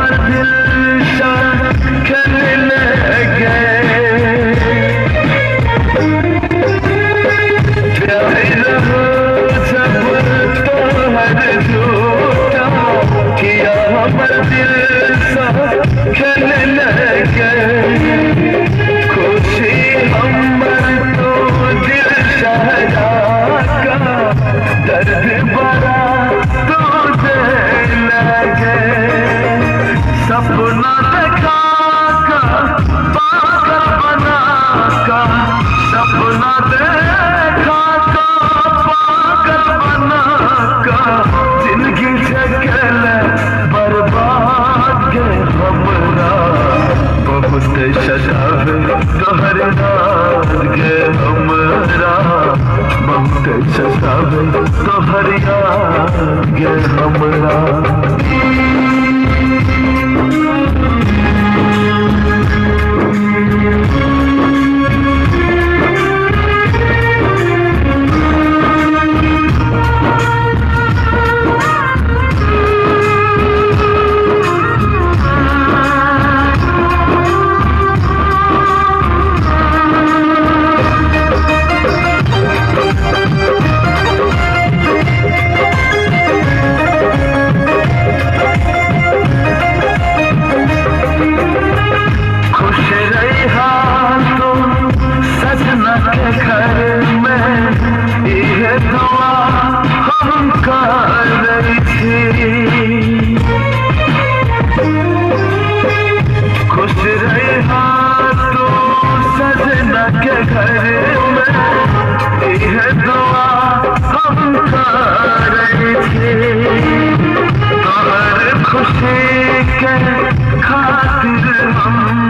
हमर दिल खेलने लगे प्यार हो जब तोहर झूठा किया हमर दिल खेलने लगे खुशी हमर तो दिल शहरा का दर्द बड़ा तुझे लगे सपना देखा का पागल बना का सपना देखा का पागल बना का जिंदगी जगल बर्बाद के हमरा बहुत सजावे तोहर याद के हमरा बहुत सजावे तोहर याद के हमरा घर में ये दुआ हम कर रही थी खुश रहा तो सजना के घर में ये दुआ हम कर रही थी तो हर खुशी के खातिर हम